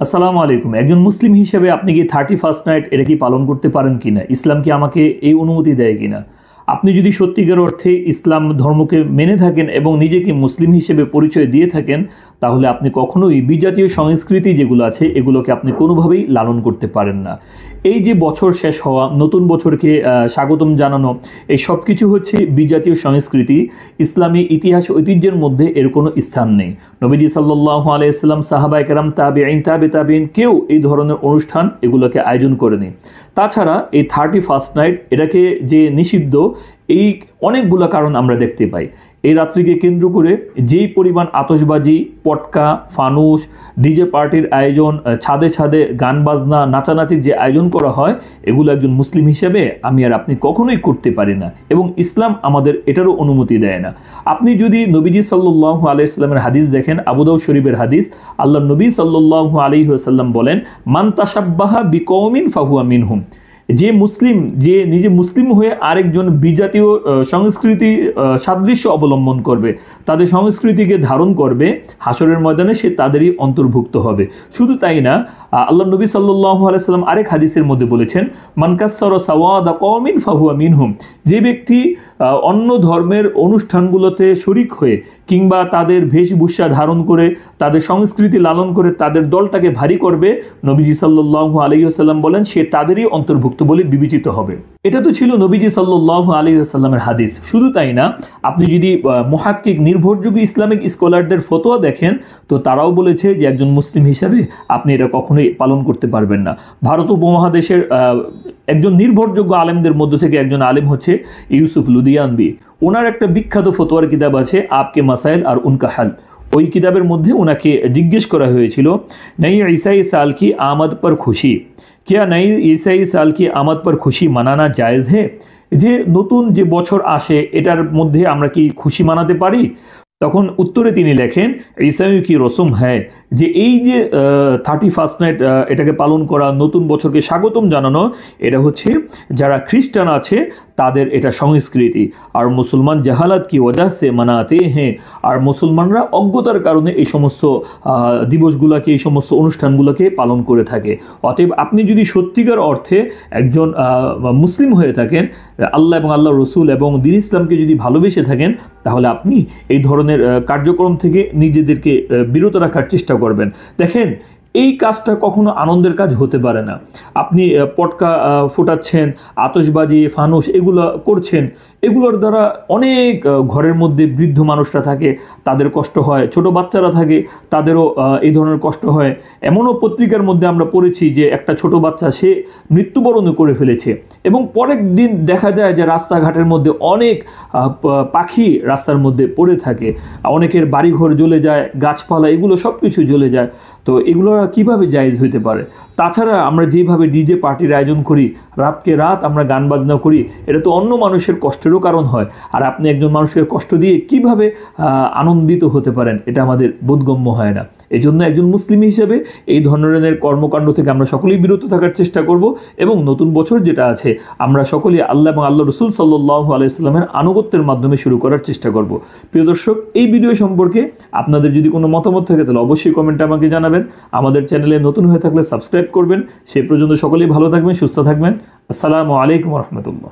আসসালামু আলাইকুম। একজন মুসলিম হিসেবে আপনি কি 31st নাইট এটা কি পালন করতে পারেন কিনা, ইসলাম কি আমাকে এই অনুমতি দেয় কিনা? আপনি যদি সত্যিকার অর্থে ইসলাম ধর্মকে মেনে থাকেন এবং নিজেকে মুসলিম হিসেবে পরিচয় দিয়ে থাকেন, তাহলে আপনি কখনোই বিজাতীয় সংস্কৃতি যেগুলো আছে এগুলোকে আপনি কোনোভাবেই লালন করতে পারেন না। এই যে বছর শেষ হওয়া, নতুন বছরকে স্বাগতম জানানো, এই সব কিছু হচ্ছে বিজাতীয় সংস্কৃতি। ইসলামী ইতিহাস ঐতিহ্যের মধ্যে এর কোনো স্থান নেই। নবীজি সাল্লাল্লাহু আলাইহি ওয়াসাল্লাম, সাহাবায়ে কেরাম, তাবেঈন, তাবেঈন কেউ এই ধরনের অনুষ্ঠান এগুলোকে আয়োজন করেনি। তাছাড়া এই 31st নাইট এটাকে যে নিষিদ্ধ, এই অনেকগুলো কারণ আমরা দেখতে পাই। এই রাত্রিকে কেন্দ্র করে যেই পরিমাণ আতশবাজি, পটকা, ফানুস, ডিজে পার্টির আয়োজন, ছাদে ছাদে গান বাজনা, নাচানাচির যে আয়োজন করা হয়, এগুলো একজন মুসলিম হিসেবে আমি আর আপনি কখনোই করতে পারি না এবং ইসলাম আমাদের এটারও অনুমতি দেয় না। আপনি যদি নবীজি সাল্লাল্লাহু আলাইহি ওয়াসাল্লামের হাদিস দেখেন, আবু দাউদ শরীফের হাদিস, আল্লাহ নবী সাল্লাল্লাহু আলাইহি ওয়াসাল্লাম বলেন, মান তাশাব্বাহা বিকওমিন ফাহুয়া মিনহুম। যে মুসলিম, যে নিজে মুসলিম হয়ে আরেকজন বিজাতীয় সংস্কৃতি সাদৃশ্য অবলম্বন করবে, তাদের সংস্কৃতিকে ধারণ করবে, হাসরের ময়দানে সে তাদেরই অন্তর্ভুক্ত হবে। শুধু তাই না, আল্লাহ নবী সাল্লাল্লাহু আলাইহি সাল্লাম আরেক হাদিসের মধ্যে বলেছেন, মান কাসসারা সাওয়াদা কওমিন ফাহুয়া মিনহুম। যে ব্যক্তি অন্য ধর্মের অনুষ্ঠানগুলোতে শরিক হয়ে কিংবা তাদের বেশভূষা ধারণ করে, তাদের সংস্কৃতি লালন করে তাদের দলটাকে ভারী করবে, নবীজি সাল্লাল্লাহু আলাইহি ওয়াসাল্লাম বলেন সে তাদেরই অন্তর্ভুক্ত বলে বিবেচিত হবে। এটা তো ছিল নবীজি সাল্লাল্লাহু আলাইহি ওয়াসাল্লামের হাদিস। শুধু তাই না, আপনি যদি মুহাক্কিক নির্ভরযোগ্য ইসলামিক স্কলারদের ফতোয়া দেখেন, তো তারাও বলেছে যে একজন মুসলিম হিসাবে আপনি এটা কখনোই পালন করতে পারবেন না। ভারত উপমহাদেশের একজন নির্ভরযোগ্য আলেমদের মধ্য থেকে একজন আলেম হচ্ছে ইউসুফ লুধিয়ানবি। ওনার একটা বিখ্যাত ফতোয়ার কিতাব আছে, আপকে মাসাইল আর উনকা হাল। ওই কিতাবের মধ্যে ওনাকে জিজ্ঞেস করা হয়েছিল, নই ঈসাই সাল কি আমদ পর খুশি, क्या नई ईसाई साल की आमद पर खुशी मनाना जायज़ है? যে নতুন যে বছর আসে এটার মধ্যে আমরা কি খুশি মানাতে পারি? তখন উত্তরে তিনি লেখেন, ঈসাই কি রসুম হ্যায়, যে এই যে 31st নাইট এটাকে পালন করা, নতুন বছরকে স্বাগতম জানানো, এটা হচ্ছে যারা খ্রিস্টান আছে তাদের এটা সংস্কৃতি। আর মুসলমান জাহালাত কি ওয়াজহ সে মানাতে হ্যাঁ, আর মুসলমানরা অজ্ঞতার কারণে এই সমস্ত দিবসগুলোকে, এই সমস্ত অনুষ্ঠানগুলোকে পালন করে থাকে। অতএব আপনি যদি সত্যিকার অর্থে একজন মুসলিম হয়ে থাকেন, আল্লাহ এবং আল্লাহ রসুল এবং দ্বীন ইসলামকে যদি ভালোবেসে থাকেন, তাহলে আপনি এই ধরনের কার্যক্রম থেকে নিজেদেরকে বিরত রাখার চেষ্টা করবেন। দেখেন, এই কাজটা কখনো আনন্দের কাজ হতে পারে না। আপনি পটকা ফোটাচ্ছেন, আতশবাজি, ফানুস এগুলো করছেন, এগুলোর দ্বারা অনেক ঘরের মধ্যে বৃদ্ধ মানুষরা থাকে, তাদের কষ্ট হয়, ছোট বাচ্চারা থাকে, তাদেরও এই ধরনের কষ্ট হয়। এমনও পত্রিকার মধ্যে আমরা পড়েছি যে একটা ছোট বাচ্চা সে মৃত্যুবরণ করে ফেলেছে এবং পরের দিন দেখা যায় যে রাস্তাঘাটের মধ্যে অনেক পাখি রাস্তার মধ্যে পড়ে থাকে, অনেকের বাড়িঘর জ্বলে যায়, গাছপালা এগুলো সব কিছু জ্বলে যায়। তো এগুলো কিভাবে জায়েজ হইতে পারে? তাছাড়া আমরা যেভাবে ডিজে পার্টির আয়োজন করি, রাতকে রাত আমরা গান বাজনা করি, এটা তো অন্য মানুষের কষ্টেরও কারণ হয়। আর আপনি একজন মানুষের কষ্ট দিয়ে কিভাবে আনন্দিত হতে পারেন, এটা আমাদের বোধগম্য হয় না। এই জন্য একজন মুসলিম হিসেবে এই ধরনের কর্মকাণ্ড থেকে আমরা সকলেই বিরত থাকার চেষ্টা করব এবং নতুন বছর যেটা আছে আমরা সকলেই আল্লাহ এবং আল্লাহ রসুল সাল্লাল্লাহু আলাইহি ওয়াসাল্লামের আনুগত্যের মাধ্যমে শুরু করার চেষ্টা করব। প্রিয় দর্শক, এই ভিডিও সম্পর্কে আপনাদের যদি কোনো মতামত থাকে তাহলে অবশ্যই কমেন্টে আমাকে জানাবেন। আমাদের চ্যানেলে নতুন হয়ে থাকলে সাবস্ক্রাইব করবেন। সে পর্যন্ত সকলেই ভালো থাকবেন, সুস্থ থাকবেন। আসসালামু আলাইকুম ওয়া রাহমাতুল্লাহ।